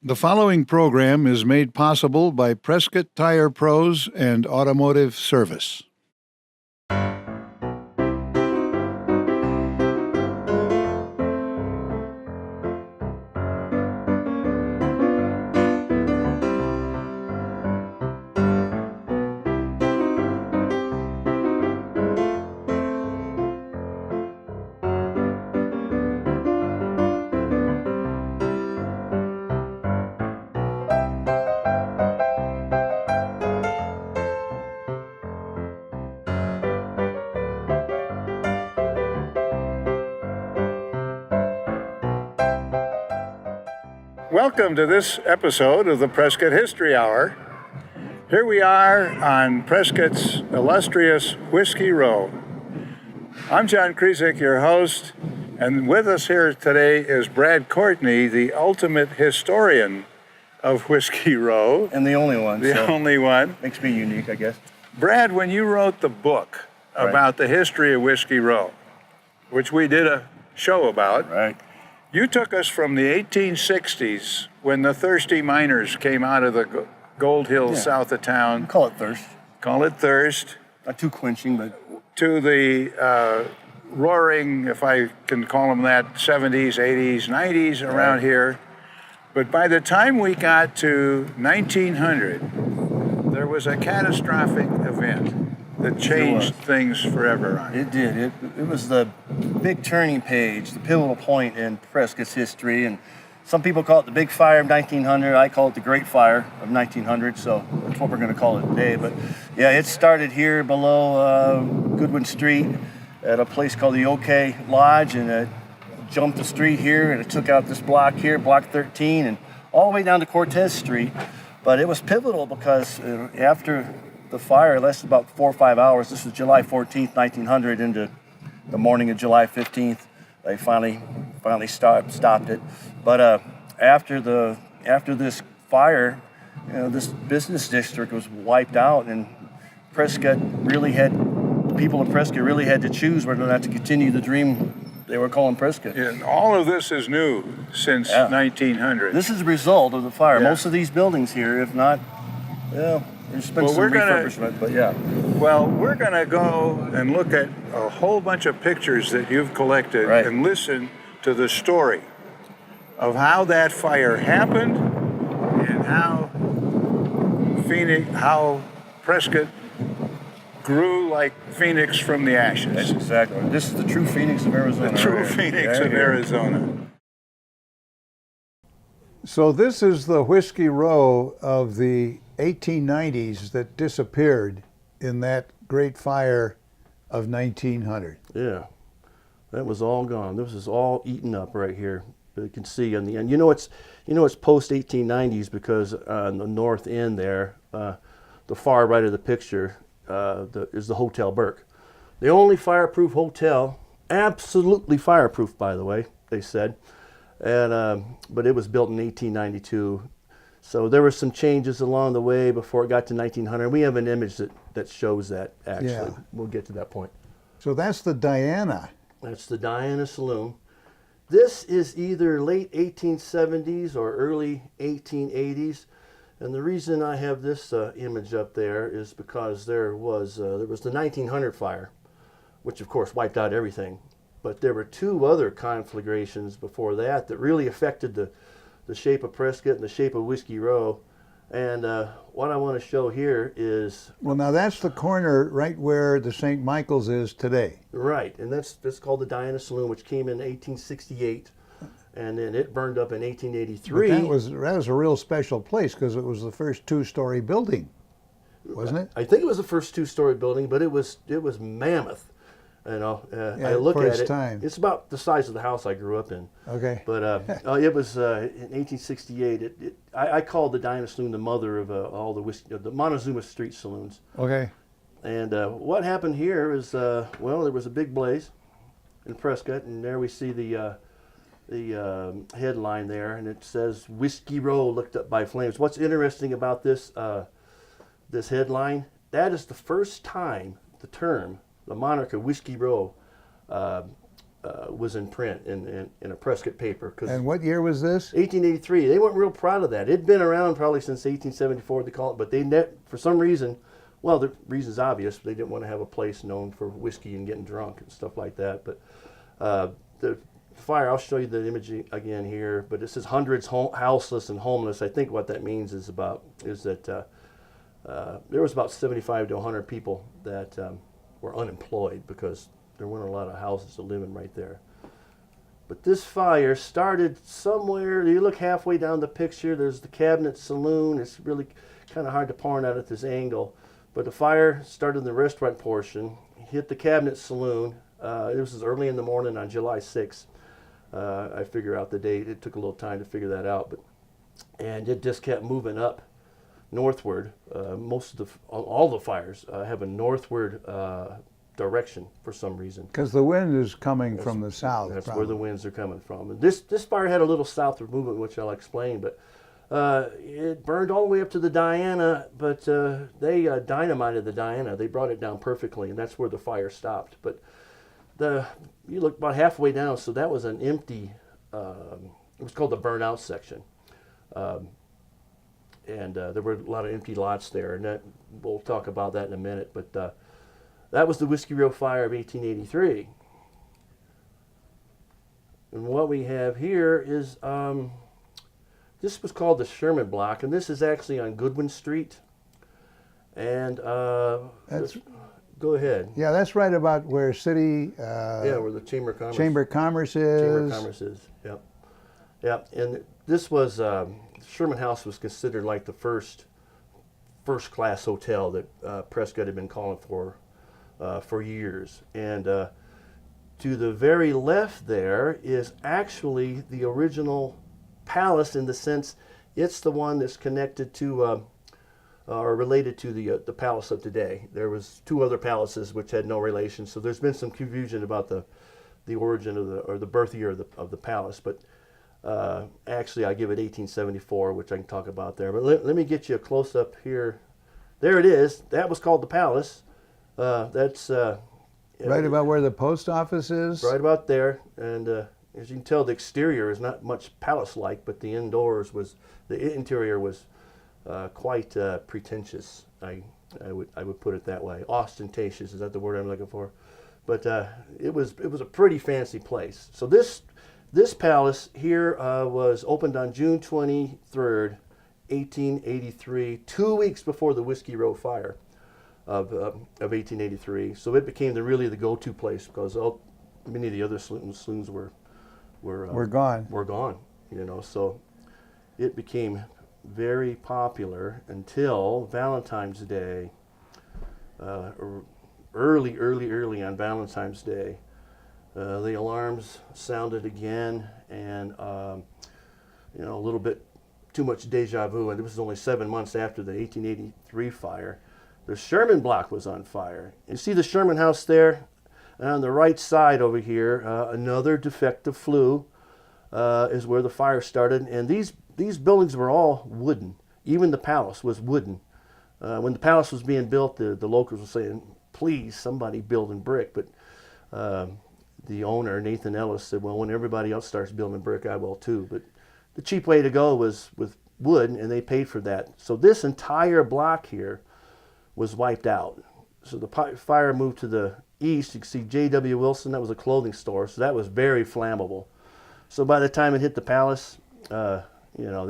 The following program is made possible by Prescott Tire Pros and Automotive Service. Welcome to this episode of the Prescott History Hour. Here we are on Prescott's illustrious Whiskey Row. I'm John Krizek, your host, and with us here today is Brad Courtney, the ultimate historian of Whiskey Row. And the only one. The only one. Makes me unique, I guess. Brad, when you wrote the book about the history of Whiskey Row, which we did a show about, Right. you took us from the 1860s when the thirsty miners came out of the gold hills south of town. Call it thirst. Call it thirst. Not too quenching, but To the roaring, if I can call them that, 70s, 80s, 90s around here. But by the time we got to 1900, there was a catastrophic event that changed things forever. it did. It was the big turning page, the pivotal point in Prescott's history. And some people call it the Big Fire of 1900. I call it the Great Fire of 1900. So that's what we're going to call it today. But yeah, it started here below Goodwin Street at a place called the OK Lodge, and it jumped the street here, and it took out this block here, block 13, and all the way down to Cortez Street. But it was pivotal because after the fire lasted about 4 or 5 hours. This was July 14th, 1900, into the morning of July 15th. They finally stopped it. But after this fire, this business district was wiped out, and people in Prescott really had to choose whether or not to continue the dream they were calling Prescott. And all of this is new since 1900. This is a result of the fire. Yeah. Most of these buildings here, if not, there's been some refurbishment, but yeah. Well, we're going to go and look at a whole bunch of pictures that you've collected and listen to the story of how that fire happened and how Prescott grew like Phoenix from the ashes. That's exactly right. This is the true Phoenix of Arizona. The true Phoenix of Arizona. So this is the Whiskey Row of the 1890s that disappeared in that great fire of 1900. Yeah, that was all gone. This is all eaten up right here. You can see on the end. It's post 1890s because on the north end there, the far right of the picture, is the Hotel Burke, the only fireproof hotel, absolutely fireproof, by the way, they said, and but it was built in 1892. So there were some changes along the way before it got to 1900. We have an image that shows that, actually. Yeah. We'll get to that point. So that's the Diana. That's the Diana Saloon. This is either late 1870s or early 1880s. And the reason I have this image up there is because there was the 1900 fire, which of course wiped out everything. But there were two other conflagrations before that really affected the shape of Prescott and the shape of Whiskey Row. And what I want to show here is... Well, now that's the corner right where the St. Michael's is today. Right, and that's called the Diana Saloon, which came in 1868. And then it burned up in 1883. But that was a real special place because it was the first two-story building, wasn't it? I think it was the first two-story building, but it was mammoth. I look for at its it. time. It's about the size of the house I grew up in. Okay. But it was in 1868. I called the Diana Saloon the mother of all the whiskey, the Montezuma Street saloons. Okay. And what happened here is, there was a big blaze in Prescott, and there we see the headline there, and it says Whiskey Row licked up by flames. What's interesting about this headline, that is the first time the term, the moniker Whiskey Row, was in print in a Prescott paper. And what year was this? 1883. They weren't real proud of that. It'd been around probably since 1874, they call it, but for some reason, well, the reason's obvious. They didn't want to have a place known for whiskey and getting drunk and stuff like that. But the fire, I'll show you the image again here, but it says hundreds houseless and homeless. I think what that means is that there was about 75 to 100 people that were unemployed because there weren't a lot of houses to live in right there. But this fire started somewhere. You look halfway down the picture, there's the Cabinet Saloon. It's really kind of hard to point out at this angle. But the fire started in the restaurant portion, hit the Cabinet Saloon. It was early in the morning on July 6th. I figure out the date. It took a little time to figure that out. And it just kept moving up northward. All the fires have a northward direction for some reason. Because the wind is coming from the south. That's probably where the winds are coming from. And this fire had a little southward movement, which I'll explain, but it burned all the way up to the Diana, but they dynamited the Diana. They brought it down perfectly, and that's where the fire stopped. But you look about halfway down, so that was an empty, it was called the burnout section. And there were a lot of empty lots there, and we'll talk about that in a minute, but that was the Whiskey Row Fire of 1883. And what we have here is, this was called the Sherman Block, and this is actually on Goodwin Street. And go ahead. Yeah, that's right about where City... where the Chamber of Commerce. Chamber of Commerce is. Chamber of Commerce is, yep. Yep, and this was, Sherman House was considered like the first-class hotel that Prescott had been calling for years. And to the very left there is actually the original palace, in the sense it's the one that's connected to or related to the palace of today. There was two other palaces which had no relation, so there's been some confusion about the origin of the birth year of the palace. But actually, I give it 1874, which I can talk about there. But let me get you a close up here. There it is. That was called the palace. That's right about where the post office is. Right about there, and as you can tell, the exterior is not much palace-like, but the interior was quite pretentious. I would put it that way. Ostentatious, is that the word I'm looking for? But it was a pretty fancy place. So this palace here was opened on June 23rd, 1883, 2 weeks before the Whiskey Row Fire of 1883. So it became really the go-to place, because many of the other saloons were gone. Were gone, So it became very popular until Valentine's Day. Early on Valentine's Day, the alarms sounded again, and a little bit too much deja vu. And this was only 7 months after the 1883 fire. The Sherman Block was on fire. You see the Sherman House there? And on the right side over here, another defective flue is where the fire started. And these buildings were all wooden. Even the palace was wooden. When the palace was being built, the locals were saying, please, somebody build in brick. But the owner, Nathan Ellis, said, well, when everybody else starts building brick, I will too. But the cheap way to go was with wood, and they paid for that. So this entire block here was wiped out. So the fire moved to the east. You can see J.W. Wilson, that was a clothing store, so that was very flammable. So by the time it hit the palace, there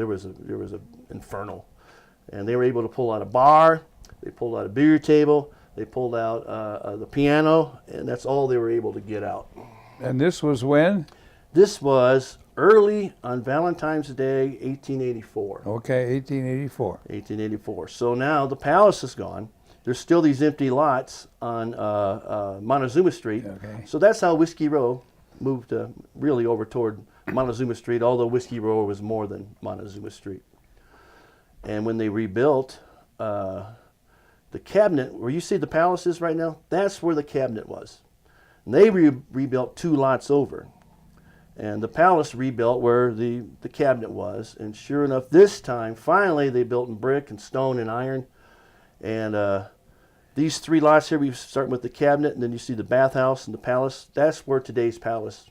was a inferno. And they were able to pull out a bar, they pulled out a billiard table, they pulled out the piano, and that's all they were able to get out. And this was when? This was early on Valentine's Day, 1884. Okay, 1884. 1884. So now the palace is gone. There's still these empty lots on Montezuma Street. Okay. So that's how Whiskey Row moved really over toward Montezuma Street, although Whiskey Row was more than Montezuma Street. And when they rebuilt the cabinet, where you see the palace is right now, that's where the cabinet was. And they rebuilt 2 lots over. And the palace rebuilt where the cabinet was. And sure enough, this time, finally, they built in brick and stone and iron. And these 3 lots here, we start with the cabinet, and then you see the bathhouse and the palace. That's where today's palace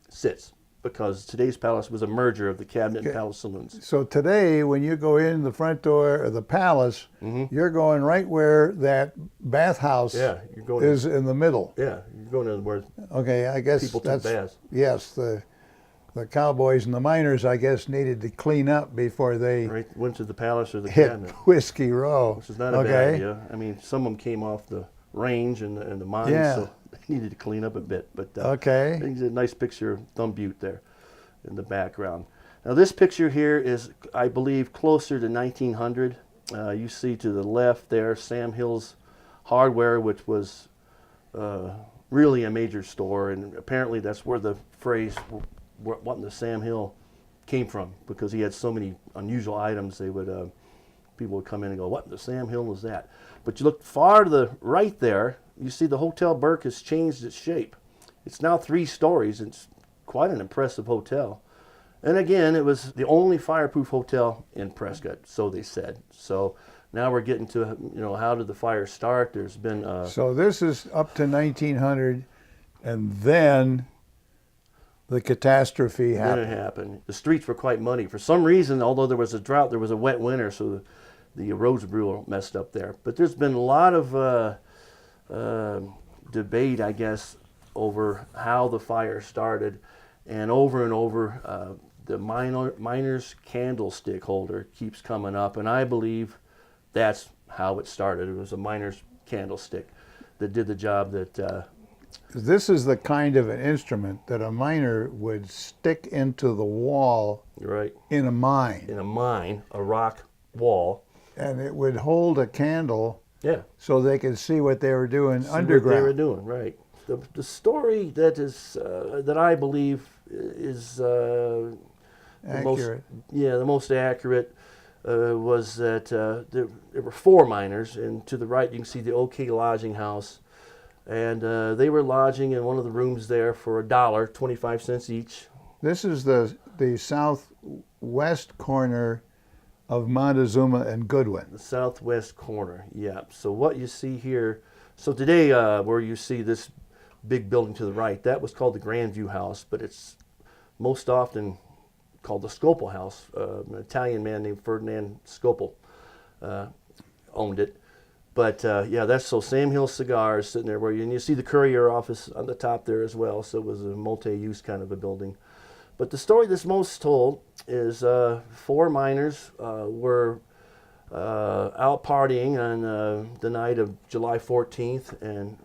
sits, because today's palace was a merger of the cabinet and Okay. palace saloons. So today, when you go in the front door of the palace, you're going right where that bathhouse Yeah, you're going is in the middle. Yeah, you're going to where Okay, I guess people took that's baths. yes. The cowboys and the miners, I guess, needed to clean up before they Right, went to the palace or the hit cabinet, Whiskey Row. which is not a bad idea. I mean, some of them came off the range and the mines, Yeah. so they needed to clean up a bit. But Okay. I think there's a nice picture of Thumb Butte there in the background. Now this picture here is, I believe, closer to 1900. You see to the left there, Sam Hill's Hardware, which was really a major store, and apparently that's where the phrase "what in the Sam Hill" came from, because he had so many unusual items. They would people would come in and go, "What in the Sam Hill was that?" But you look far to the right there, you see the Hotel Burke has changed its shape. It's now 3 stories. It's quite an impressive hotel. And again, it was the only fireproof hotel in Prescott, so they said. So now we're getting to, how did the fire start? There's been So this is up to 1900, and then the catastrophe then happened. it happened. The streets were quite muddy. For some reason, although there was a drought, there was a wet winter, so the roads were real messed up there. But there's been a lot of debate, I guess, over how the fire started, and over the miner's candlestick holder keeps coming up, and I believe that's how it started. It was a miner's candlestick that did the job that This is the kind of an instrument that a miner would stick into the wall right in a mine, in a mine, a rock wall. and it would hold a candle Yeah. so they could see what they were doing See underground. what they were doing, right. The story that is that I believe is the Accurate. the most accurate was that there were 4 miners, and to the right you can see the OK Lodging House, and they were lodging in one of the rooms there for $1, 25 cents each. This is the southwest corner of Montezuma and Goodwin. The southwest corner, yeah. So what you see here, so today where you see this big building to the right, that was called the Grandview House, but it's most often called the Scopel House. An Italian man named Ferdinand Scopel owned it. But yeah, that's so Sam Hill Cigars sitting there, and you see the courier office on the top there as well, so it was a multi-use kind of a building. But the story that's most told is 4 miners were out partying on the night of July 14th, and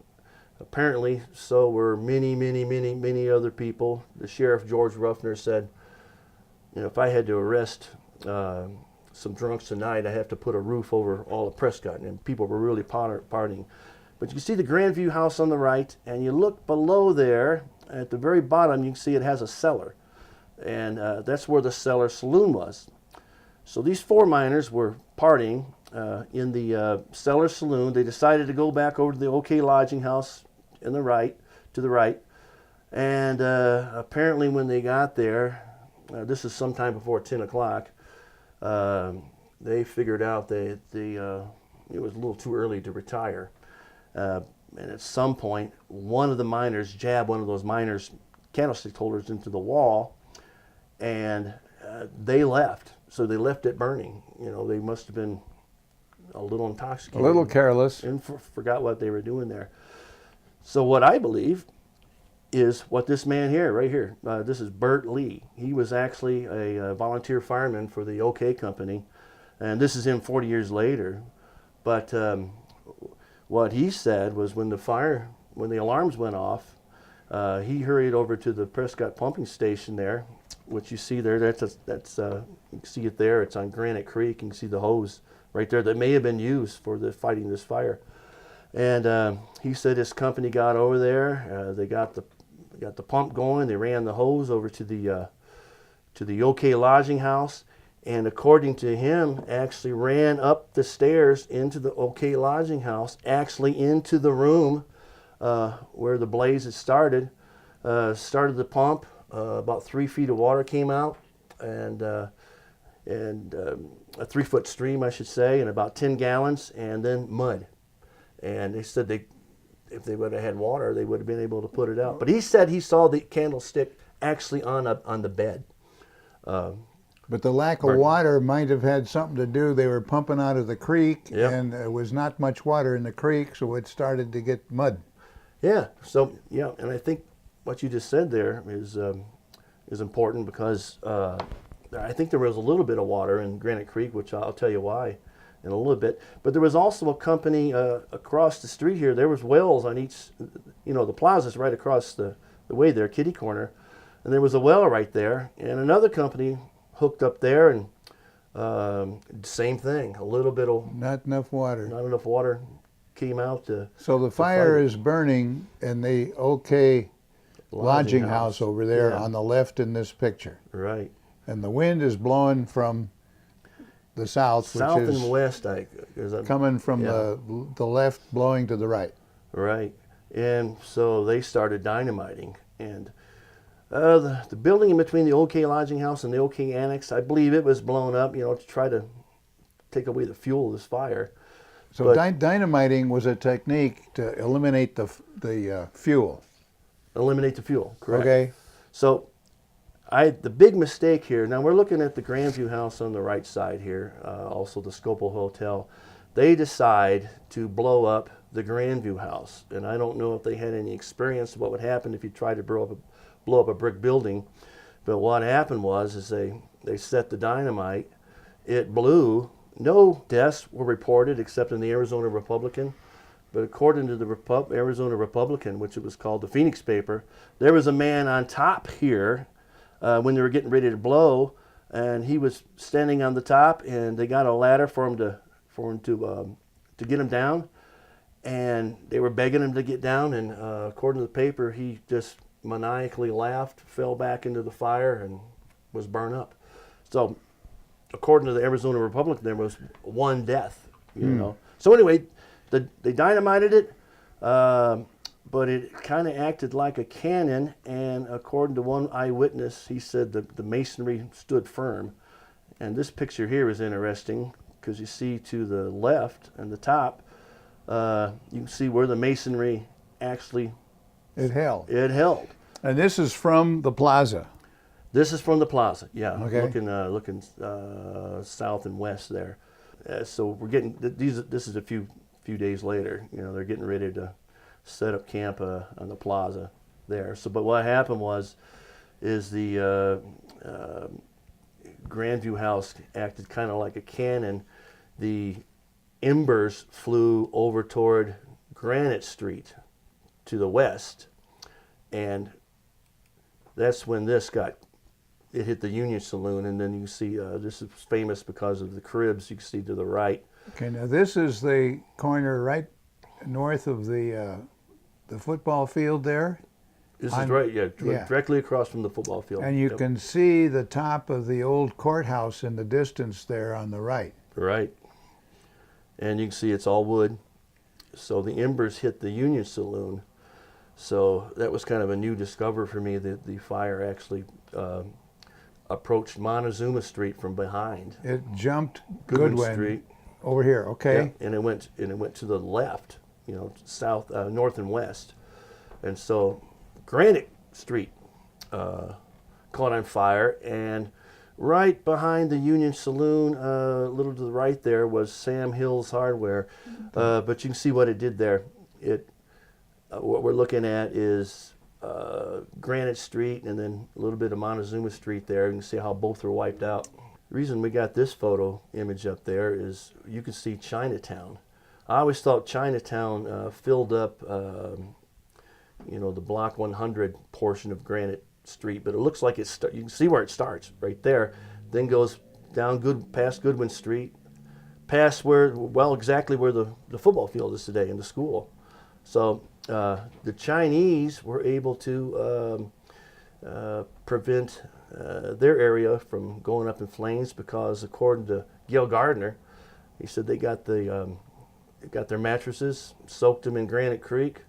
apparently so were many other people. The sheriff, George Ruffner, said, if I had to arrest some drunks tonight, I have to put a roof over all of Prescott, and people were really partying. But you can see the Grandview House on the right, and you look below there, at the very bottom, you can see it has a cellar. And that's where the cellar saloon was. So these 4 miners were partying in the cellar saloon. They decided to go back over to the OK Lodging House to the right. And apparently when they got there, this is sometime before 10 o'clock, they figured out it was a little too early to retire. And at some point, one of the miners jabbed one of those miners' candlestick holders into the wall, and they left. So they left it burning. They must have been a little intoxicated. A little careless. And forgot what they were doing there. So what I believe is what this man here, right here, this is Bert Lee. He was actually a volunteer fireman for the OK Company, and this is him 40 years later. But what he said was when the alarms went off, he hurried over to the Prescott pumping station there, which you see there. That's you can see it there. It's on Granite Creek. You can see the hose right there that may have been used for fighting this fire. And he said his company got over there. They got the pump going. They ran the hose over to the OK Lodging House, and according to him, actually ran up the stairs into the OK Lodging House, actually into the room where the blaze had started. Started the pump. About 3 feet of water came out, and a 3-foot stream, I should say, and about 10 gallons, and then mud. And they said if they would have had water, they would have been able to put it out. But he said he saw the candlestick actually on the bed. But the lack of water might have had something to do. They were pumping out of the creek, Yep. and there was not much water in the creek, so it started to get mud. Yeah. So yeah, and I think what you just said there is important because I think there was a little bit of water in Granite Creek, which I'll tell you why in a little bit. But there was also a company across the street here. There was wells on each, the plaza's right across the way there, kitty corner, and there was a well right there, and another company hooked up there, and same thing, a little bit of Not enough water. not enough water came out to. So the fire is burning in the OK lodging house over there Yeah. on the left in this picture. Right. And the wind is blowing from the south, South which is and west, coming from Yeah. the left, blowing to the right. Right. And so they started dynamiting. And the building in between the OK Lodging House and the OK Annex, I believe it was blown up, to try to take away the fuel of this fire. So But- dynamiting was a technique to eliminate the fuel. Eliminate the fuel, correct. Okay. So the big mistake here, now we're looking at the Grandview House on the right side here, also the Scopel Hotel. They decide to blow up the Grandview House. And I don't know if they had any experience of what would happen if you tried to blow up a brick building. But what happened was they set the dynamite. It blew. No deaths were reported except in the Arizona Republican. But according to the Arizona Republican, which it was called the Phoenix paper, there was a man on top here when they were getting ready to blow, and he was standing on the top, and they got a ladder for him to get him down, and they were begging him to get down, and according to the paper, he just maniacally laughed, fell back into the fire, and was burned up. So, according to the Arizona Republican, there was one death. So anyway, they dynamited it, but it kind of acted like a cannon, and according to one eyewitness, he said the masonry stood firm. And this picture here is interesting because you see to the left and the top, you can see where the masonry actually It held. it held. And this is from the plaza. This is from the plaza, yeah. Okay. Looking south and west there. So we're getting this is a few days later. They're getting ready to set up camp on the plaza there. So, but what happened is the Grandview House acted kind of like a cannon. The embers flew over toward Granite Street to the west, and that's when it hit the Union Saloon, and then you see this is famous because of the cribs you can see to the right. Okay, now this is the corner right north of the football field there. This is right, directly across from the football field. And you Yep. can see the top of the old courthouse in the distance there on the right. Right. And you can see it's all wood. So the embers hit the Union Saloon. So that was kind of a new discovery for me that the fire actually approached Montezuma Street from behind. It jumped Goodwin Street. over here. Okay. Yeah, and it went to the left, south, north and west. And so Granite Street caught on fire, and right behind the Union Saloon, a little to the right there, was Sam Hill's Hardware. But you can see what it did there. What we're looking at is Granite Street and then a little bit of Montezuma Street there. You can see how both are wiped out. The reason we got this photo image up there is you can see Chinatown. I always thought Chinatown filled up, the Block 100 portion of Granite Street, but it looks like you can see where it starts right there, then goes down past Goodwin Street, past exactly where the football field is today and the school. So the Chinese were able to prevent their area from going up in flames because, according to Gil Gardner, he said they got their mattresses, soaked them in Granite Creek,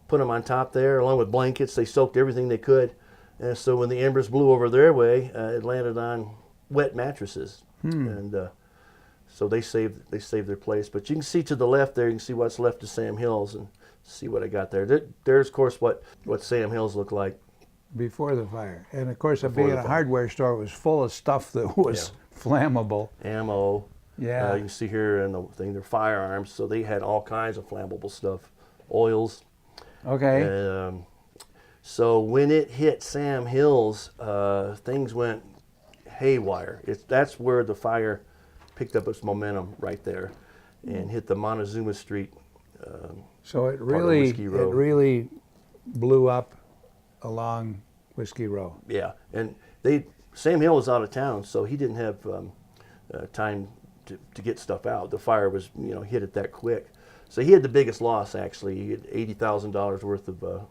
put them on top there along with blankets. They soaked everything they could, and so when the embers blew over their way, it landed on wet mattresses, and so they saved their place. But you can see to the left there, you can see what's left of Sam Hills, and see what I got there. There's, of course, what Sam Hills looked like. Before the fire. And of course, Before being the a fire. hardware store, it was full of stuff that was flammable. Ammo. Yeah. You can see here in the thing, they're firearms, so they had all kinds of flammable stuff, oils. Okay. So when it hit Sam Hills, things went haywire. That's where the fire picked up its momentum right there, and hit the Montezuma Street. So it part of really, Whiskey Row. really blew up along Whiskey Row. Yeah, and Sam Hill was out of town, so he didn't have time to get stuff out. The fire was, hit it that quick. So he had the biggest loss, actually. He had $80,000 worth of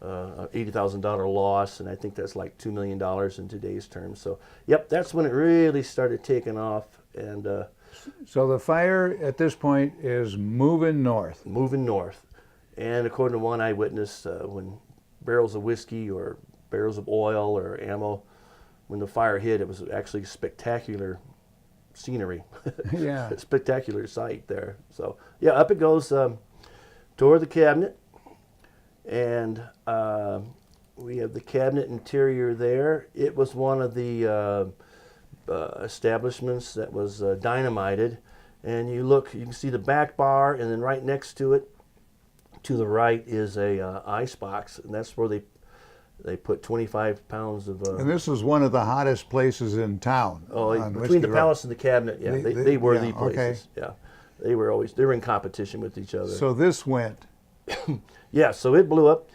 $80,000 loss, and I think that's like $2 million in today's terms. So, yep, that's when it really started taking off, and So the fire at this point is moving north. moving north. And according to one eyewitness, when barrels of whiskey or barrels of oil or ammo, when the fire hit, it was actually spectacular scenery. Yeah. Spectacular sight there. So yeah, up it goes toward the cabinet, and we have the cabinet interior there. It was one of the establishments that was dynamited, and you can see the back bar, and then right next to it, to the right, is a ice box, and that's where they put 25 pounds of. And this is one of the hottest places in town. on Between Whiskey the Row. palace and the cabinet, yeah, they were the yeah, okay. places. Yeah, they were in competition with each other. So this went. Yeah, so it blew up.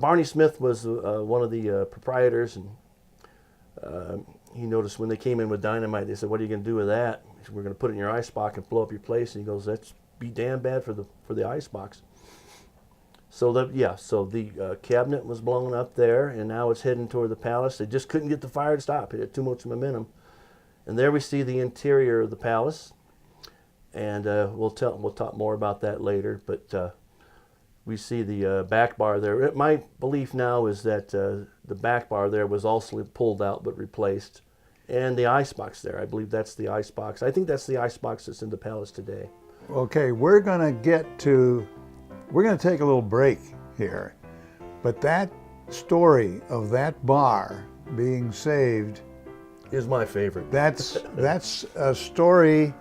Barney Smith was one of the proprietors, and he noticed when they came in with dynamite, they said, "What are you going to do with that?" He said, "We're going to put it in your ice box and blow up your place." And he goes, "That's be damn bad for the ice box." So the cabinet was blown up there, and now it's heading toward the palace. They just couldn't get the fire to stop. It had too much momentum. And there we see the interior of the palace, and we'll talk more about that later. But we see the back bar there. My belief now is that the back bar there was also pulled out but replaced, and the icebox there. I believe that's the icebox. I think that's the icebox that's in the palace today. Okay, we're going to take a little break here, but that story of that bar being saved Is my favorite. That's a story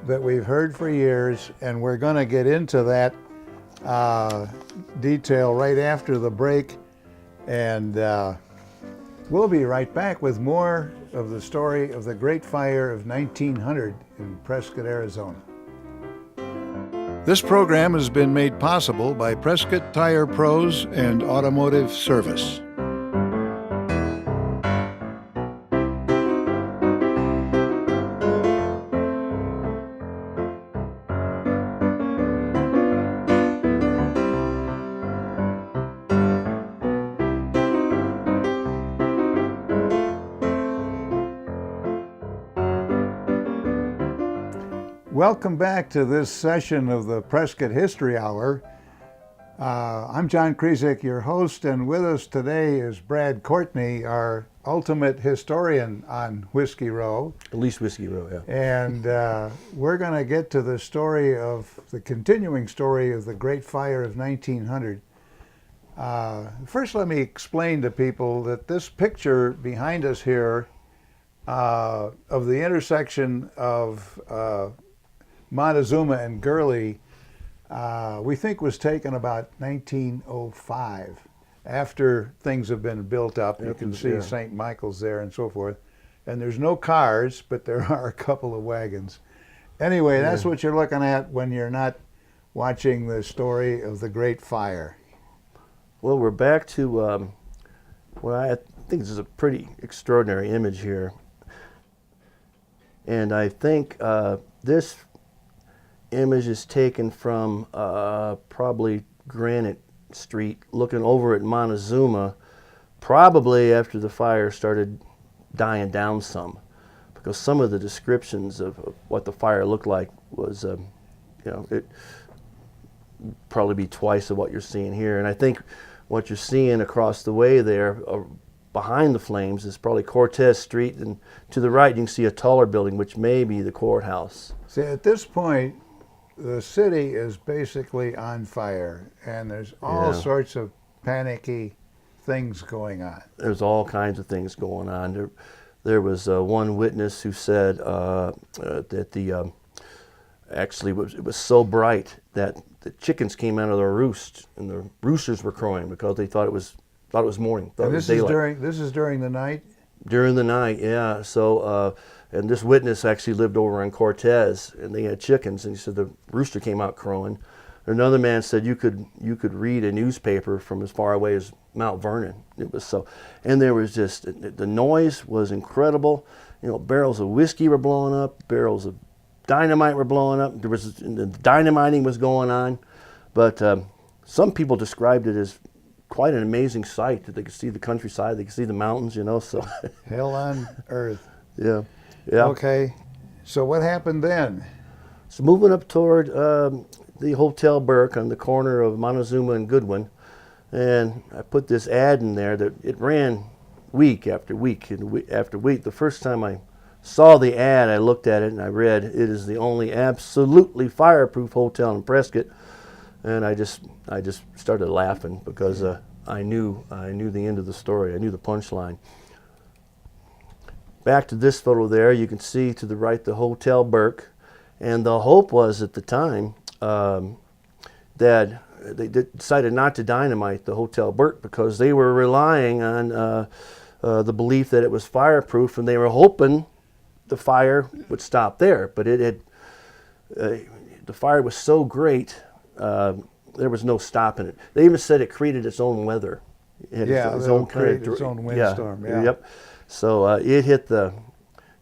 that we've heard for years, and we're going to get into that detail right after the break, and we'll be right back with more of the story of the Great Fire of 1900 in Prescott, Arizona. This program has been made possible by Prescott Tire Pros and Automotive Service. Welcome back to this session of the Prescott History Hour. I'm John Krizek, your host, and with us today is Brad Courtney, our ultimate historian on Whiskey Row. At least Whiskey Row, yeah. And we're going to get to the continuing story of the Great Fire of 1900. First, let me explain to people that this picture behind us here of the intersection of Montezuma and Gurley, we think was taken about 1905, after things have been built up. You can see St. Michael's there and so forth. And there's no cars, but there are a couple of wagons. Anyway, that's what you're looking at when you're not watching the story of the Great Fire. Well, we're back to, I think this is a pretty extraordinary image here. And I think this image is taken from probably Granite Street, looking over at Montezuma, probably after the fire started dying down some, because some of the descriptions of what the fire looked like was, it probably be twice of what you're seeing here. And I think what you're seeing across the way there, behind the flames, is probably Cortez Street, and to the right you can see a taller building, which may be the courthouse. See, at this point, the city is basically on fire, and there's all sorts of panicky things going on. There's all kinds of things going on. There was one witness who said that actually it was so bright that the chickens came out of their roost, and the roosters were crowing because they thought it was morning. And this is during the night. During the night, yeah. So, and this witness actually lived over in Cortez, and they had chickens, and he said the rooster came out crowing. Another man said you could read a newspaper from as far away as Mount Vernon. It was so, and there was just, the noise was incredible. Barrels of whiskey were blowing up, barrels of dynamite were blowing up. There was, the dynamiting was going on, but some people described it as quite an amazing sight, that they could see the countryside, they could see the mountains, so. Hell on earth. Yeah. Okay, so what happened then? So moving up toward the Hotel Burke on the corner of Montezuma and Goodwin, and I put this ad in there that it ran week after week after week. The first time I saw the ad, I looked at it and I read, "It is the only absolutely fireproof hotel in Prescott," and I just started laughing because I knew the end of the story. I knew the punchline. Back to this photo there, you can see to the right the Hotel Burke, and the hope was at the time that they decided not to dynamite the Hotel Burke because they were relying on the belief that it was fireproof, and they were hoping the fire would stop there. But the fire was so great, there was no stopping it. They even said it created its own weather. It had its own windstorm. Yeah. Yep. So it hit the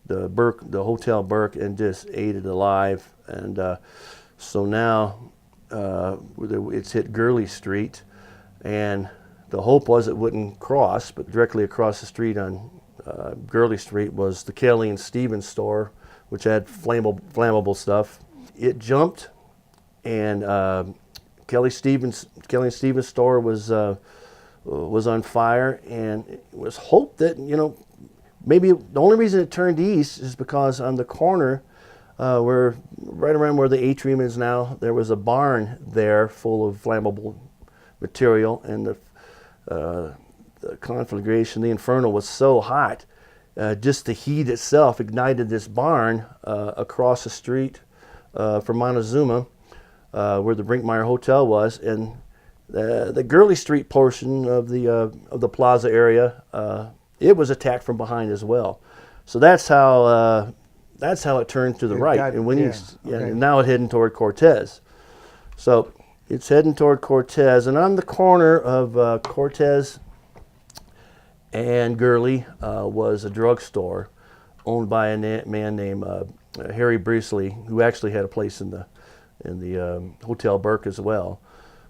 Hotel Burke and just ate it alive, and so now it's hit Gurley Street, and the hope was it wouldn't cross, but directly across the street on Gurley Street was the Kelly and Stevens store, which had flammable stuff. It jumped, and Kelly and Stevens store was on fire, and it was hoped that maybe the only reason it turned east is because on the corner, where right around where the atrium is now, there was a barn there full of flammable material, and the conflagration, the inferno, was so hot, just the heat itself ignited this barn across the street from Montezuma, where the Brinkmeyer Hotel was, and the Gurley Street portion of the plaza area, it was attacked from behind as well. So that's how it turned to the right, and now it's heading toward Cortez. So it's heading toward Cortez, and on the corner of Cortez and Gurley was a drugstore owned by a man named Harry Breesley, who actually had a place in the Hotel Burke as well.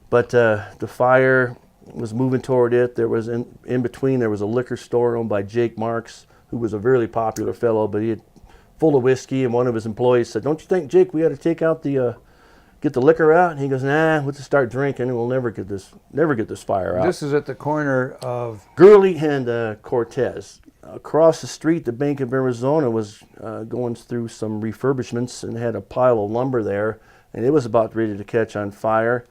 But the fire was moving toward it. There was in between there was a liquor store owned by Jake Marks, who was a really popular fellow, but he had full of whiskey, and one of his employees said, "Don't you think, Jake, we ought to take out get the liquor out?" And he goes, "Nah, we'll just start drinking, and we'll never get this fire out." This is at the corner of Gurley and Cortez. Across the street, the Bank of Arizona was going through some refurbishments and had a pile of lumber there, and it was about ready to catch on fire.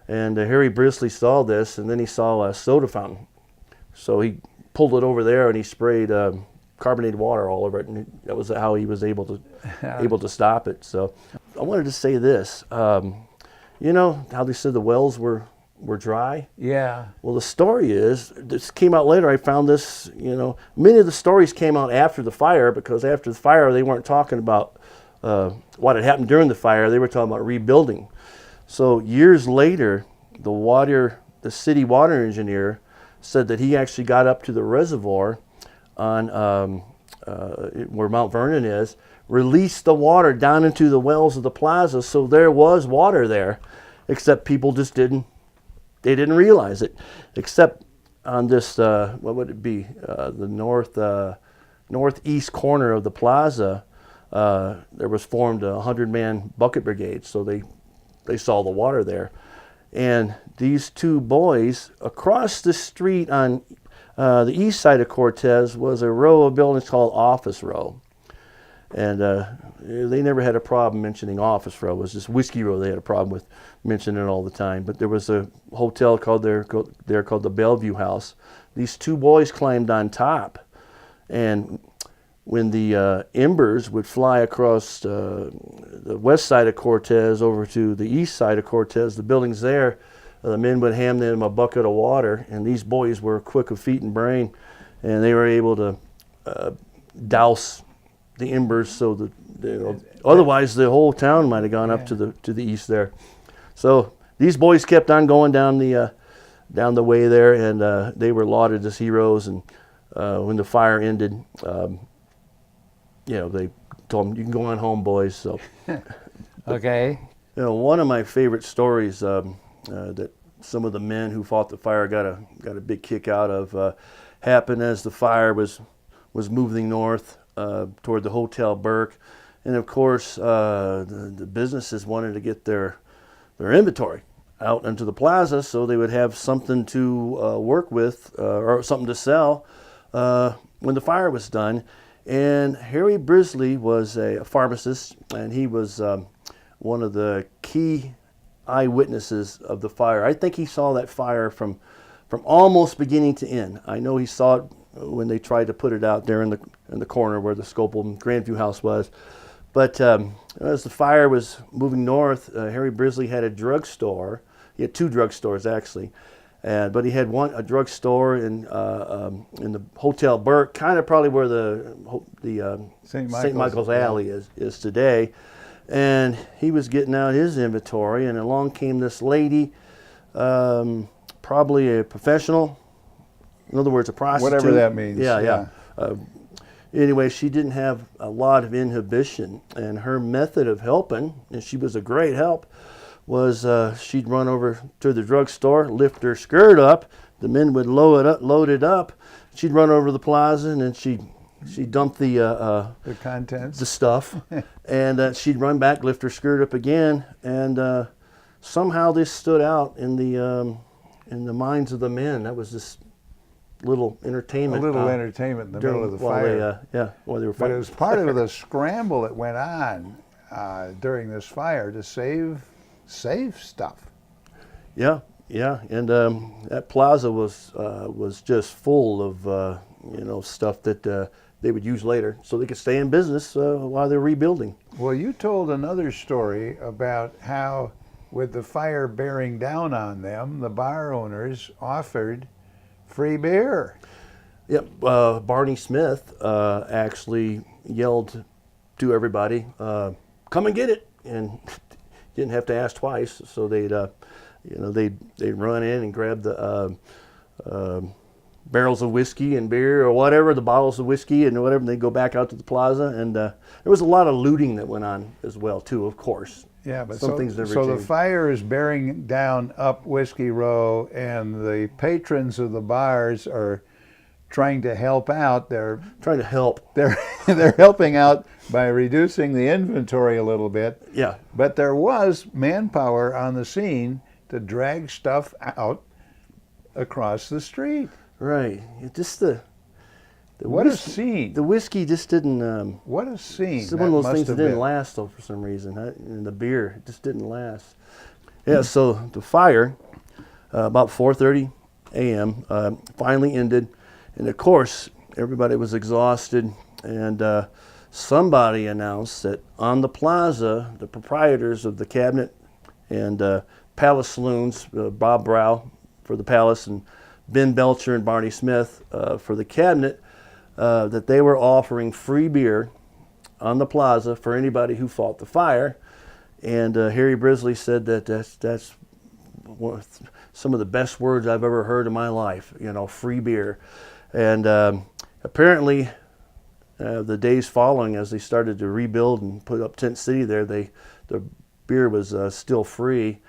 And Harry Brisley saw this, and then he saw a soda fountain. So he pulled it over there, and he sprayed carbonated water all over it, and that was how he was able to stop it. So I wanted to say this. You know how they said the wells were dry? Yeah. Well, the story is, this came out later, I found this, many of the stories came out after the fire, because after the fire they weren't talking about what had happened during the fire, they were talking about rebuilding. So years later, the city water engineer said that he actually got up to the reservoir on where Mount Vernon is, released the water down into the wells of the plaza, so there was water there, except people just didn't realize it, except on this, what would it be, the northeast corner of the plaza, there was formed a 100-man bucket brigade, so they saw the water there. And these two boys, across the street on the east side of Cortez was a row of buildings called Office Row. And they never had a problem mentioning Office Row. It was just Whiskey Row they had a problem with mentioning it all the time. But there was a hotel called the Bellevue House these two boys climbed on top, and when the embers would fly across the west side of Cortez over to the east side of Cortez, the buildings there, the men would hand them a bucket of water, and these boys were quick of feet and brain, and they were able to douse the embers so that, you know, otherwise the whole town might have gone up to the east there. So these boys kept on going down the way there, and they were lauded as heroes. And when the fire ended, you know, they told them, "You can go on home, boys." So, Okay. you know, one of my favorite stories that some of the men who fought the fire got a big kick out of happened as the fire was moving north toward the Hotel Burke, and of course the businesses wanted to get their inventory out into the plaza so they would have something to work with or something to sell when the fire was done. And Harry Brisley was a pharmacist, and he was one of the key eyewitnesses of the fire. I think he saw that fire from almost beginning to end. I know he saw it when they tried to put it out there in the corner where the Scopel Grandview House was. But as the fire was moving north, Harry Brisley had a drugstore. He had two drugstores actually, but he had a drugstore in the Hotel Burke, kind of probably where the St. Michael's Alley is today. And he was getting out his inventory, and along came this lady, probably a professional. In other words, a prostitute. Whatever that means. Yeah. Anyway, she didn't have a lot of inhibition, and her method of helping, and she was a great help, was she'd run over to the drugstore, lift her skirt up, the men would load it up. She'd run over to the plaza, and then she'd dump the contents, the stuff, and she'd run back, lift her skirt up again, and somehow this stood out in the minds of the men. That was this little entertainment. A little entertainment in the middle of the fire. While they were But fighting. it was part of the scramble that went on during this fire to save stuff. Yeah, and that plaza was just full of stuff that they would use later, so they could stay in business while they're rebuilding. Well, you told another story about how, with the fire bearing down on them, the bar owners offered free beer. Yep, Barney Smith actually yelled to everybody, "Come and get it!" and didn't have to ask twice. So they'd run in and grab the barrels of whiskey and beer or whatever, the bottles of whiskey and whatever, and they'd go back out to the plaza. And there was a lot of looting that went on as well too, of course. Yeah, but some things never so the changed. fire is bearing down up Whiskey Row, and the patrons of the bars are trying to help out. They're trying to help. They're helping out by reducing the inventory a little bit. Yeah. But there was manpower on the scene to drag stuff out across the street. Right. It just what a scene! The whiskey just didn't. What a scene! It's one of those things that didn't last though for some reason. And the beer just didn't last. Yeah. So the fire, about 4:30 a.m. Finally ended, and of course everybody was exhausted. And somebody announced that on the plaza, the proprietors of the Cabinet and Palace Saloons, Bob Brow for the Palace and Ben Belcher and Barney Smith for the Cabinet, that they were offering free beer on the plaza for anybody who fought the fire. And Harry Brisley said that that's some of the best words I've ever heard in my life, free beer. And apparently the days following, as they started to rebuild and put up Tent City there, the beer was still free.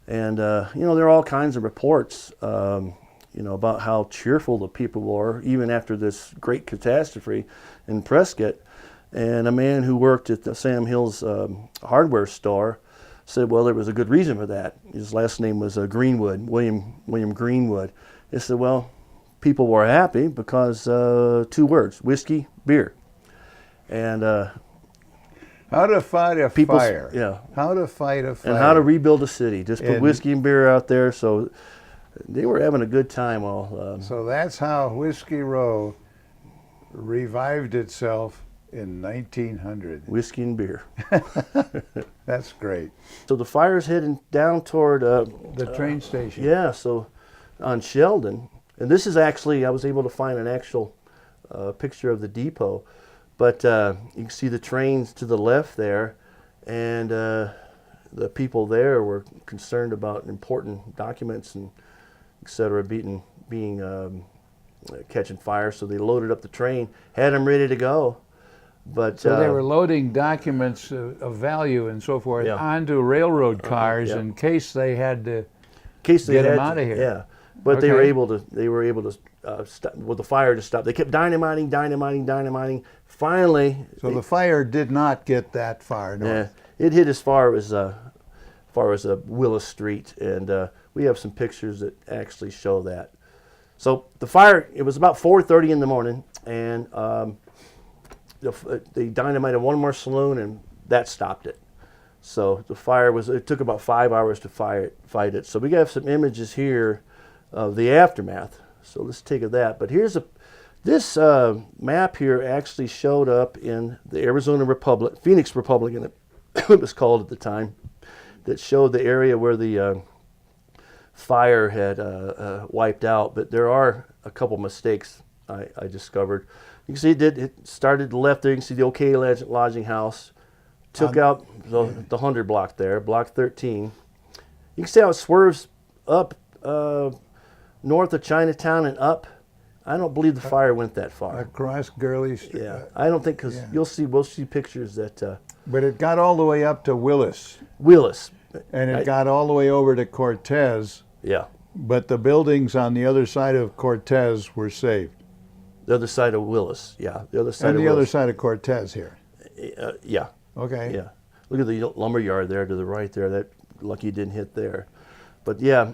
And there are all kinds of reports about how cheerful the people were, even after this great catastrophe in Prescott. And a man who worked at the Sam Hill's hardware store said, well, there was a good reason for that. His last name was Greenwood, William Greenwood. They said, well, people were happy because 2 words, whiskey, beer. And how to fight a fire. Yeah. How to fight a fire. And how to rebuild a city. Just put whiskey and beer out there. So They were having a good time. All So that's how Whiskey Row revived itself in 1900. whiskey and beer. That's great. So the fire's heading down toward The train station. yeah. So on Sheldon, and this is actually I was able to find an actual picture of the depot, but you can see the trains to the left there, and the people there were concerned about important documents and et cetera being catching fire, so they loaded up the train, had them ready to go. But So they were loading documents of value and so forth Yeah. onto railroad cars yeah. in case they had to in case they get them had out of here. Yeah, but they were Okay. able to stop, with the fire to stop. They kept dynamiting. Finally, So the fire did not get that far north. it hit as far as Willis Street, and we have some pictures that actually show that. So the fire, it was about 4:30 in the morning, and they dynamited one more saloon, and that stopped it. So the fire it took about 5 hours to fight it. So we got some images here of the aftermath. So let's take of that. But here's this map here actually showed up in the Arizona Republic, Phoenix Republican, it was called at the time, that showed the area where the fire had wiped out. But there are a couple mistakes I discovered. You can see it started to the left there. You can see the OK Lodging House. Took out the 100 block there, block 13. You can see how it swerves up north of Chinatown and up. I don't believe the fire went that far. Across Gurley Street. Yeah, I don't think, because Yeah. we'll see pictures that But it got all the way up to Willis, Willis. and it got all the way over to Cortez, Yeah, but the buildings on the other side of Cortez were saved. the other side of Willis. Yeah, the other side And of the other Willis. side of Cortez here. Yeah, Okay. yeah. Look at the lumber yard there to the right there. That lucky didn't hit there. But yeah,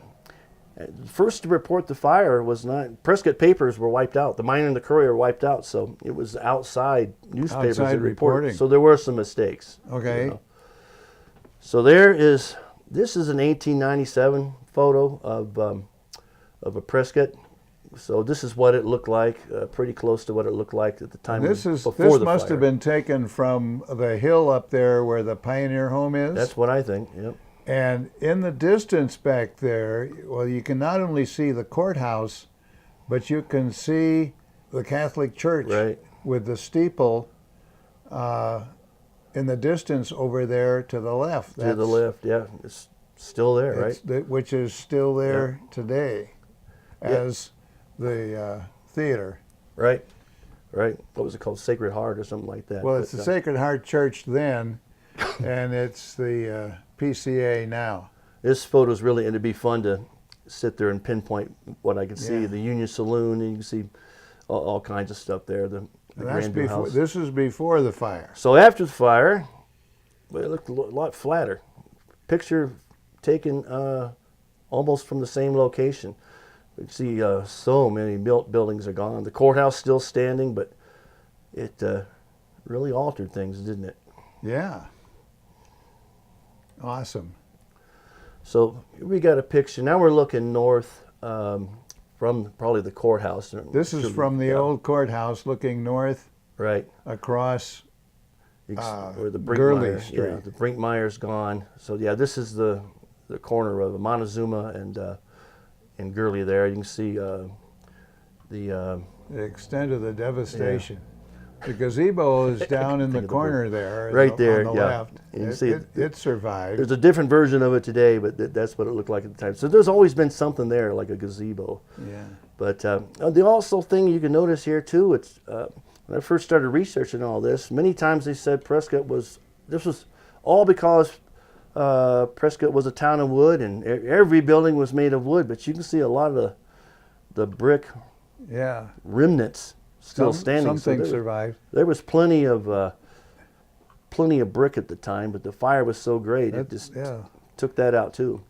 first to report the fire was not Prescott papers were wiped out. The Miner and the Courier were wiped out, so it was outside newspapers Outside that reported. reporting. So there were some mistakes. Okay. So this is an 1897 photo of a Prescott. So this is what it looked like, pretty close to what it looked like at the time This before this the must fire. have been taken from the hill up there where the Pioneer Home is. That's what I think. Yep. And in the distance back there, well, you can not only see the courthouse, but you can see the Catholic Church Right. with the steeple in the distance over there to the left. To the left, yeah, it's still there, right? Which is still there today as the theater. Right, right. What was it called? Sacred Heart or something like that. Well, it's But, the Sacred Heart Church then, and it's the PCA now. This photo is really, and it'd be fun to sit there and pinpoint what I can see. Yeah. The Union Saloon, and you can see all kinds of stuff there. The And that's Grandview before. House. This is before the fire. So after the fire, well, it looked a lot flatter. Picture taken almost from the same location. You see so many buildings are gone. The courthouse still standing, but it really altered things, didn't it? Yeah. Awesome. So we got a picture. Now we're looking north from probably the courthouse. This is from the old courthouse looking north right across where the Gurley Brinkmeyer. Street. Yeah, the Brinkmeyer's gone. So yeah, this is the corner of Montezuma and Gurley there. You can see the the extent of the devastation. The gazebo is down in the Think of the corner there, Right there, on the yeah. left. And you see It survived. There's a different version of it today, but that's what it looked like at the time. So there's always been something there, like a gazebo. Yeah. But the also thing you can notice here too, it's when I first started researching all this, many times they said Prescott this was all because Prescott was a town of wood, and every building was made of wood. But you can see a lot of the brick Yeah. remnants still standing. Some So things survived. there was plenty of brick at the time, but the fire was so great it just Yeah. took that out too.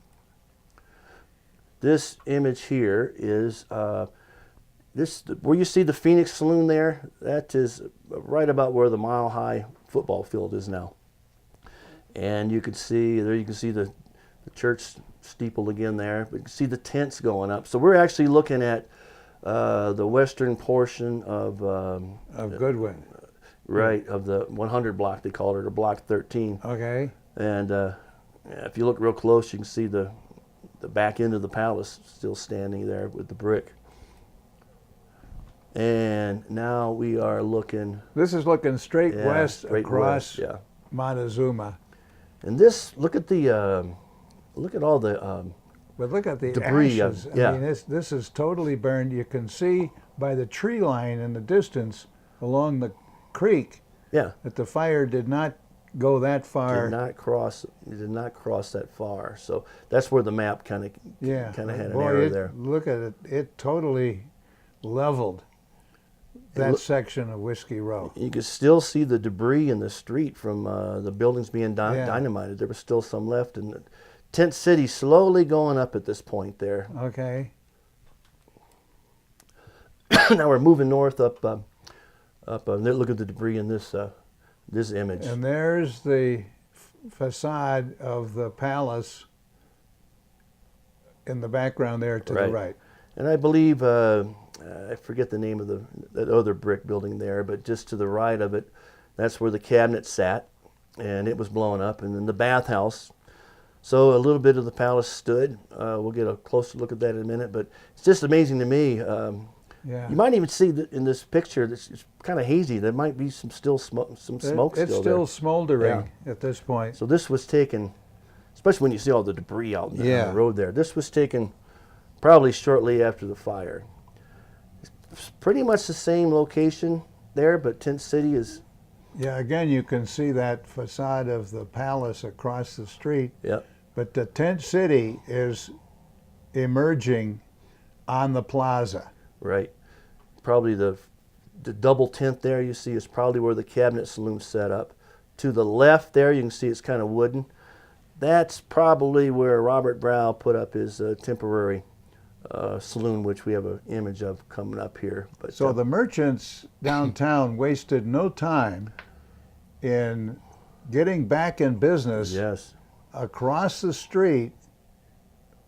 This image here is where you see the Phoenix Saloon there. That is right about where the Mile High football field is now. And you can see there. You can see the the church steeple again there. But you can see the tents going up. So we're actually looking at the western portion of Goodwin. Right, of the 100 block, they call it, or block 13. Okay. And if you look real close, you can see the back end of the palace still standing there with the brick. And now we are looking. This is looking straight west straight across west, yeah. Montezuma. And this, look at all the But look at the debris. ashes. I mean, this is totally burned. You can see by the tree line in the distance along the creek that the fire did not go that far. It did not cross that far. So that's where the map kind of had an error there. Look at it. It totally leveled that section of Whiskey Row. You could still see the debris in the street from the buildings being dynamited. There was still some left, and Tent City slowly going up at this point there. Okay. Now we're moving north up. Look at the debris in this image. And there's the facade of the palace in the background there to the right. And I believe, I forget the name of that other brick building there, but just to the right of it, that's where the cabinet sat, and it was blown up. And then the bathhouse. So a little bit of the palace stood. We'll get a closer look at that in a minute, but it's just amazing to me. You might even see that in this picture, it's kind of hazy. There might be some smoke It's still there. still smoldering at this point. So this was taken, especially when you see all the debris out on the road there. This was taken probably shortly after the fire. It's pretty much the same location there, but Tent City is... Yeah, again, you can see that facade of the palace across the street. Yep. But the Tent City is emerging on the plaza. Right. Probably the double tent there you see is probably where the cabinet saloon's set up. To the left there, you can see it's kind of wooden. That's probably where Robert Brow put up his temporary saloon, which we have an image of coming up here. But so the merchants downtown wasted no time in getting back in business across the street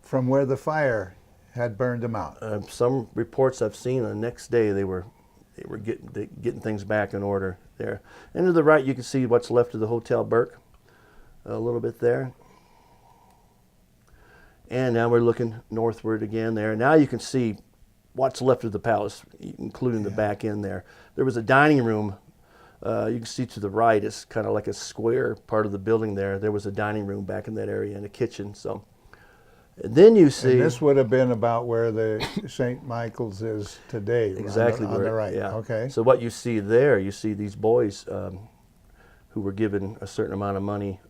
from where the fire had burned them out. Some reports I've seen, the next day they were getting things back in order there. And to the right, you can see what's left of the Hotel Burke, a little bit there. And now we're looking northward again there. Now you can see what's left of the palace, including the back end there. There was a dining room. You can see to the right, it's kind of like a square part of the building there. There was a dining room back in that area and a kitchen. So. And then you see... And this would have been about where the St. Michael's is today. Exactly. On the right. Yeah. Okay. So what you see there, you see these boys who were given a certain amount of money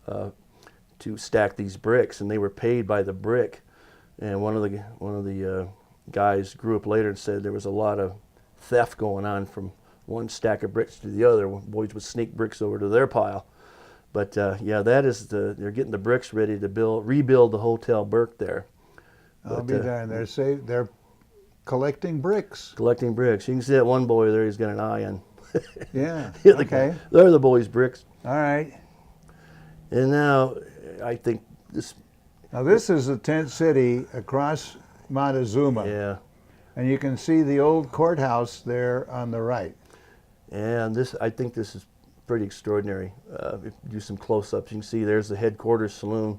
to stack these bricks, and they were paid by the brick. And one of the guys grew up later and said there was a lot of theft going on from one stack of bricks to the other. Boys would sneak bricks over to their pile. But that is they're getting the bricks ready to rebuild the Hotel Burke there. I'll be darned. They're collecting bricks. Collecting bricks. You can see that one boy there. He's got an eye on. Yeah. Okay. They're the boys' bricks. All right. And now I think this. Now this is the Tent City across Montezuma. Yeah. And you can see the old courthouse there on the right. And I think this is pretty extraordinary. If you do some close-ups, you can see there's the headquarters saloon.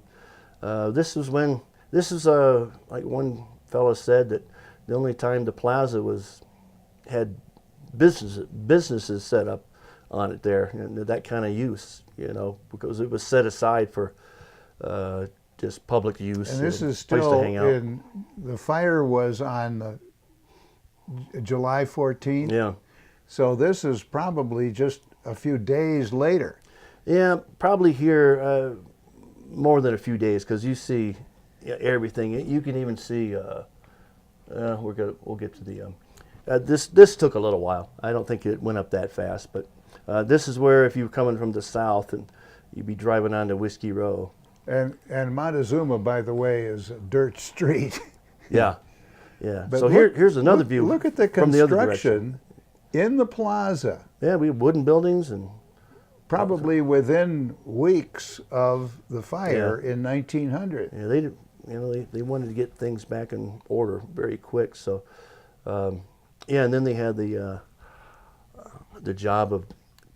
This is like one fellow said, that the only time the plaza had businesses set up on it there, and that kind of use, because it was set aside for just public use. And this is place still to hang out. the fire was on July 14th. Yeah. So this is probably just a few days later. Yeah, probably here more than a few days, because you see everything. You can even see. We'll get to the. This took a little while. I don't think it went up that fast, but this is where, if you're coming from the south and you'd be driving onto Whiskey Row. And Montezuma, by the way, is a dirt street. Yeah, yeah. But so here's another view. Look at the from the other direction. construction in the plaza. Yeah, we have wooden buildings and probably within weeks of the fire in 1900. Yeah, they wanted to get things back in order very quick. So, yeah, and then they had the job of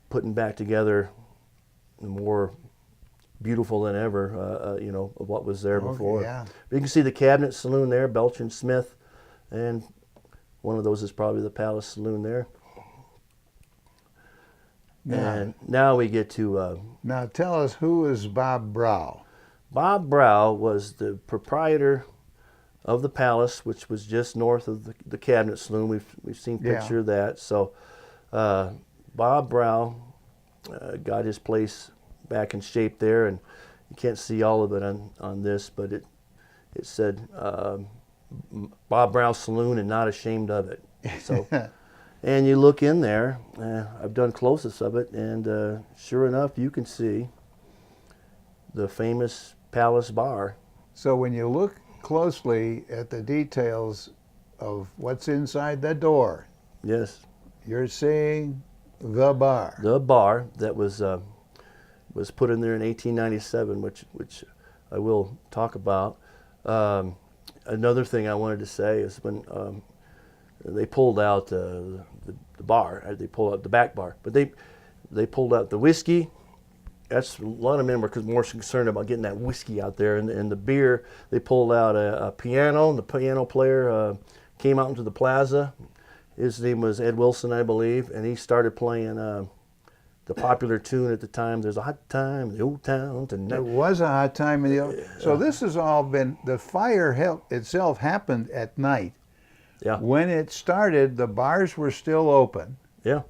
putting back together more beautiful than ever, of what was there before. Yeah. But you can see the Cabinet Saloon there, Belch and Smith, and one of those is probably the Palace Saloon there. Yeah. And now we get to... Now tell us, who is Bob Brow? Bob Brow was the proprietor of the Palace, which was just north of the Cabinet Saloon. We've seen a picture of that. So Bob Brow got his place back in shape there, and you can't see all of it on this, but it said Bob Brow Saloon and not ashamed of it. So, and you look in there, I've done close-ups of it, and sure enough, you can see the famous Palace Bar. So when you look closely at the details of what's inside the door, Yes. you're seeing the bar. The bar that was put in there in 1897, which I will talk about. Another thing I wanted to say is when they pulled out the bar, they pulled out the back bar, but they pulled out the whiskey. That's a lot of men were more concerned about getting that whiskey out there, and the beer. They pulled out a piano, and the piano player came out into the plaza. His name was Ed Wilson, I believe, and he started playing the popular tune at the time. There's a hot time in the old town tonight. It was a hot time in the old. So this has all been, the fire itself happened at night. Yeah. When it started, the bars were still open. Yeah.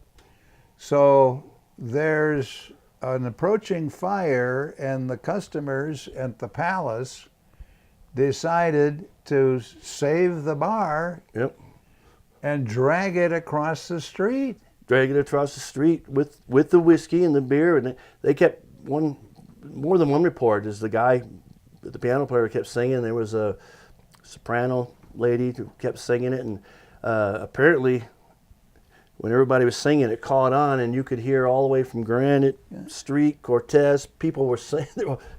So there's an approaching fire, and the customers at the Palace decided to save the bar Yep. and drag it across the street. Drag it across the street with the whiskey and the beer, and they kept more than one report. Is the piano player kept singing. There was a soprano lady who kept singing it, and apparently when everybody was singing, it caught on, and you could hear all the way from Granite Street, Cortez, people were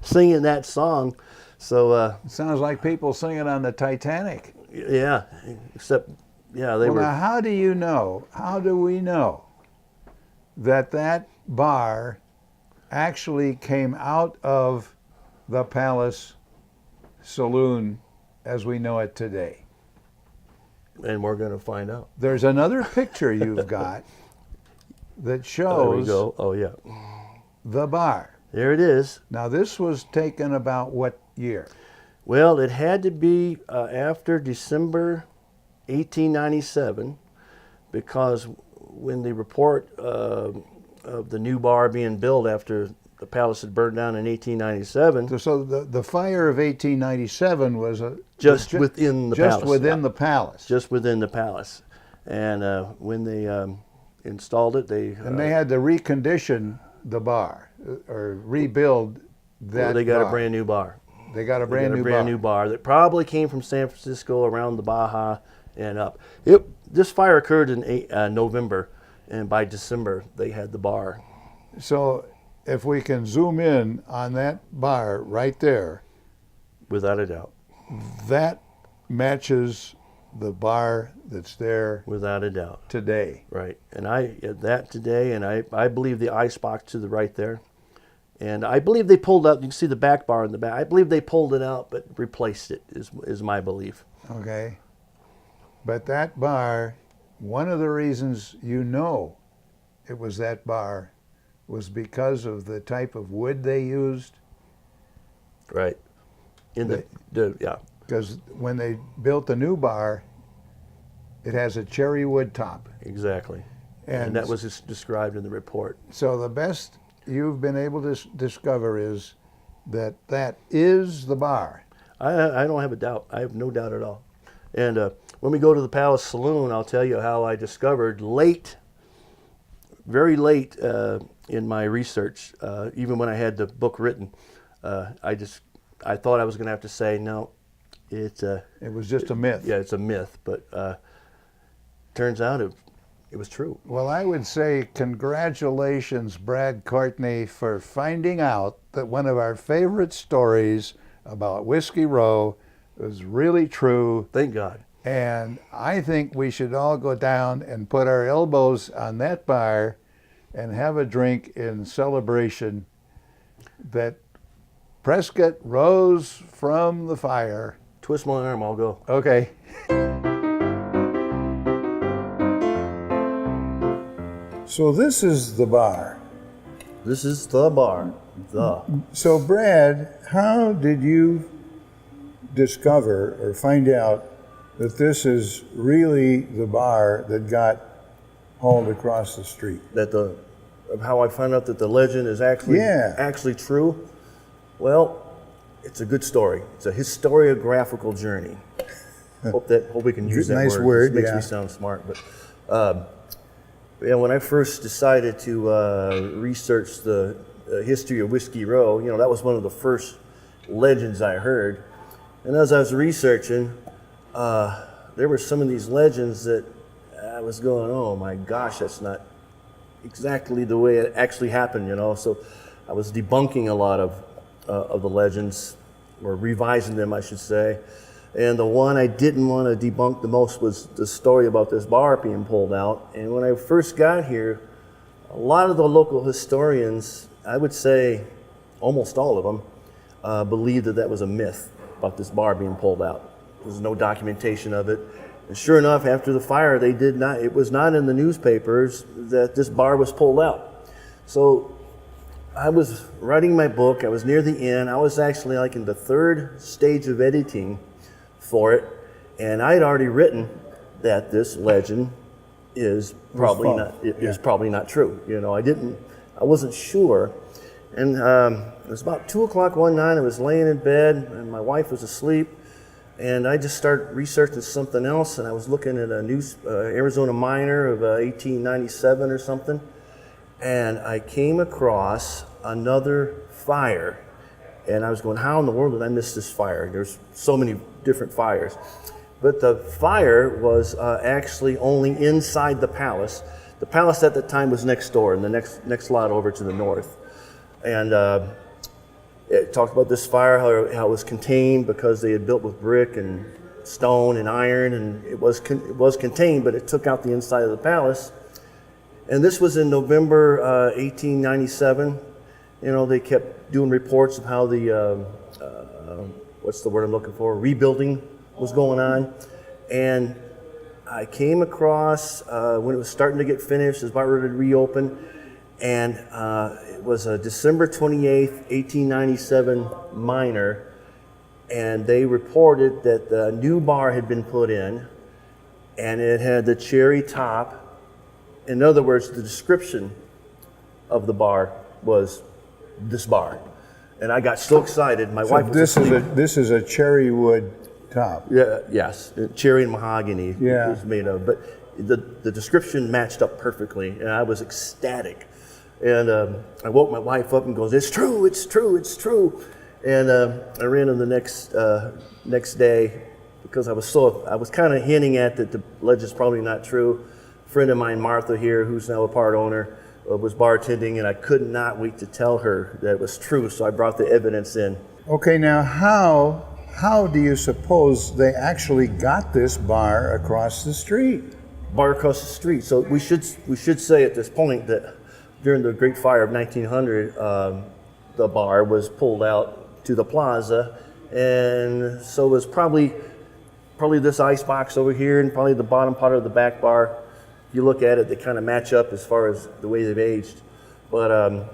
singing that song. So It sounds like people singing on the Titanic. yeah, except they were. Now, how do you know? How do we know that bar actually came out of the Palace Saloon as we know it today? And we're going to find out. There's another picture you've got that There we shows go. Oh yeah, the bar. there it is. Now, this was taken about what year? Well, it had to be after December 1897, because when the report of the new bar being built after the palace had burned down in 1897, So the fire of 1897 was just within the just palace. within Yeah. the palace. Just within the palace. And when they installed it, And they had to recondition the bar or rebuild that. they got bar. a brand new bar. They got a brand They got new a brand bar. new bar that probably came from San Francisco around the Baja and up. This fire occurred in November, and by December they had the bar. So if we can zoom in on that bar right there, Without a doubt. that matches the bar that's there Without a doubt. today. Right. And that today, and I believe the icebox to the right there. And I believe they pulled out, you can see the back bar in the back. I believe they pulled it out but replaced it, is my belief. Okay. But that bar, one of the reasons you know it was that bar was because of the type of wood they used. Right. Yeah. Because when they built the new bar, it has a cherry wood top. Exactly. And that was described in the report. So the best you've been able to discover is that is the bar. I don't have a doubt. I have no doubt at all. And when we go to the Palace Saloon, I'll tell you how I discovered very late in my research, even when I had the book written, I thought I was going to have to say, no, it was just a myth. Yeah, it's a myth. But turns out it was true. Well, I would say congratulations, Brad Courtney, for finding out that one of our favorite stories about Whiskey Row was really true. Thank God. And I think we should all go down and put our elbows on that bar and have a drink in celebration that Prescott rose from the fire. Twist my arm, I'll go. Okay. So this is the bar. This is the bar. So Brad, how did you discover or find out that this is really the bar that got hauled across the street? Of how I found out that the legend is actually true? Well, it's a good story. It's a historiographical journey. Hope we can use that nice word. It makes me sound smart. But when I first decided to research the history of Whiskey Row, that was one of the first legends I heard. And as I was researching, there were some of these legends that I was going, oh my gosh, that's not exactly the way it actually happened, So I was debunking a lot of the legends, or revising them, I should say. And the one I didn't want to debunk the most was the story about this bar being pulled out. And when I first got here, a lot of the local historians, I would say almost all of them, believed that was a myth about this bar being pulled out. There's no documentation of it. And sure enough, after the fire, it was not in the newspapers that this bar was pulled out. So I was writing my book, I was near the end, I was actually like in the third stage of editing for it, and I had already written that this legend is probably not true. I wasn't sure. And it was about 2 o'clock one night, I was laying in bed, and my wife was asleep, and I just started researching something else, and I was looking at a Arizona Miner of 1897 or something, and I came across another fire. And I was going, how in the world did I miss this fire? There's so many different fires. But the fire was actually only inside the palace. The palace at the time was next door, in the next lot over to the north. And it talked about this fire, how it was contained because they had built with brick and stone and iron, and it was contained, but it took out the inside of the palace. And this was in November 1897. They kept doing reports of how the, what's the word I'm looking for, rebuilding was going on. And I came across, when it was starting to get finished, it was about ready to reopen, and it was a December 28th, 1897 miner, and they reported that the new bar had been put in, and it had the cherry top. In other words, the description of the bar was this bar, and I got so excited. My wife was asleep. This is a cherry wood top. Yeah, yes, cherry and mahogany. Yeah. It was made of, but the description matched up perfectly, and I was ecstatic. And I woke my wife up and goes, "It's true, it's true, it's true." And I ran in the next day because I was kind of hinting at that the legend's probably not true. A friend of mine, Martha here, who's now a part owner, was bartending, and I could not wait to tell her that it was true, so I brought the evidence in. Okay, now how do you suppose they actually got this bar across the street? Bar across the street. So we should say at this point that during the Great Fire of 1900, the bar was pulled out to the plaza, and so it was probably this ice box over here, and probably the bottom part of the back bar. You look at it, they kind of match up as far as the way they've aged. But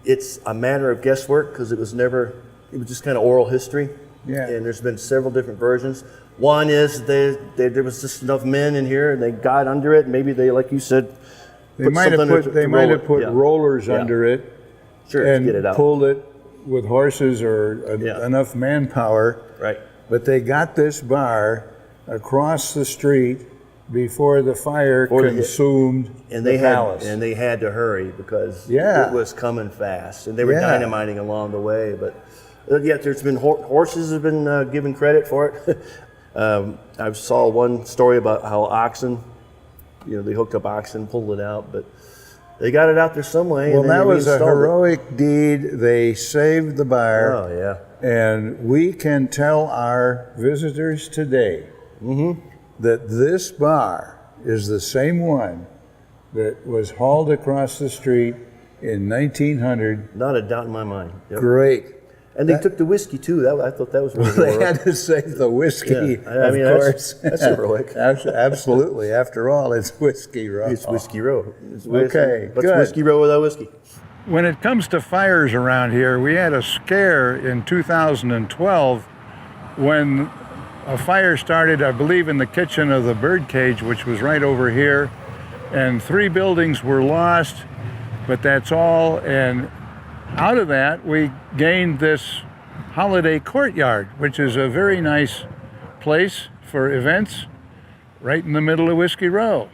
it's a matter of guesswork because it was just kind of oral history. Yeah. And there's been several different versions. One is there was just enough men in here and they got under it. Maybe they, like you said, They might have put rollers under it to get it out. Pulled it with horses or enough manpower. Right. But they got this bar across the street before the fire consumed the palace. And they had to hurry because Yeah. it was coming fast, and they were Yeah. dynamiting along the way. But yet there's been horses have been given credit for it. I saw one story about how oxen they hooked up oxen, pulled it out, but they got it out there some way. Well, and then that they was a reinstalled it. heroic deed. They saved the bar. Oh yeah. And we can tell our visitors today that this bar is the same one that was hauled across the street in 1900. Not a doubt in my mind. Yep. Great. And they took the whiskey too. I thought that was really They heroic. had to save the whiskey, Yeah. I mean, of course. That's heroic. Absolutely. After all, it's Whiskey Row. It's Whiskey Row. It's whiskey. Okay, What's good. Whiskey Row without whiskey? When it comes to fires around here, we had a scare in 2012 when a fire started, I believe, in the kitchen of the birdcage, which was right over here, and 3 buildings were lost, but that's all. And out of that, we gained this holiday courtyard, which is a very nice place for events right in the middle of Whiskey Row.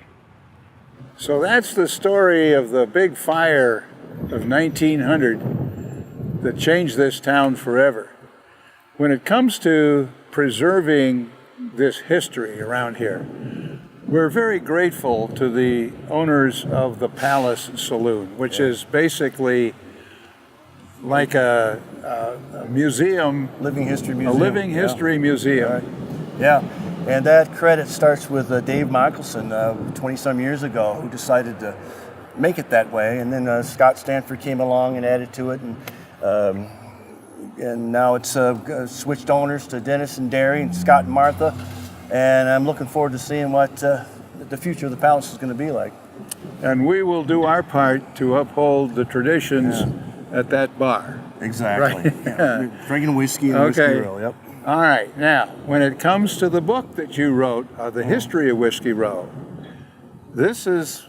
So that's the story of the big fire of 1900 that changed this town forever. When it comes to preserving this history around here, we're very grateful to the owners of the Palace Saloon, which is basically like a museum, Living history a museum. living history museum. Right. Yeah, and that credit starts with Dave Michelson 20-some years ago, who decided to make it that way, and then Scott Stanford came along and added to it, and now it's switched owners to Dennis and Derry and Scott and Martha, and I'm looking forward to seeing what the future of the palace is going to be like. And we will do our part to uphold the traditions at that bar. Exactly. Right. Yeah. Drinking whiskey and Whiskey Row. Yep. All right. Now, when it comes to the book that you wrote, The History of Whiskey Row, this is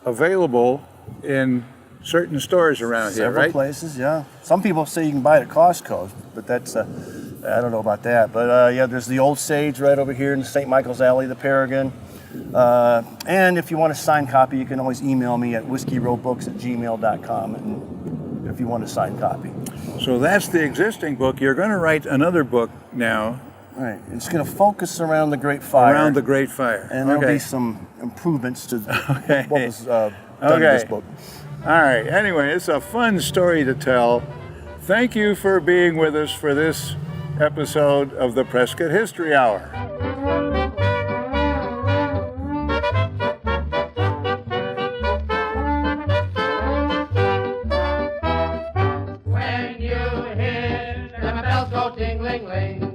available in certain stores around here, Several right? places, yeah. Some people say you can buy it at Costco, but that's, I don't know about that. But yeah, there's the Old Sage right over here in St. Michael's Alley, the Paragon. And if you want a signed copy, you can always email me at whiskeyrowbooks@gmail.com and if you want a signed copy. So that's the existing book. You're going to write another book now. All right. It's going to focus around the Great Fire. Around the Great Fire. And there'll be some improvements to what was done in this book. All right. Anyway, it's a fun story to tell. Thank you for being with us for this episode of the Prescott History Hour. When you hear the bells go ting-ling-ling,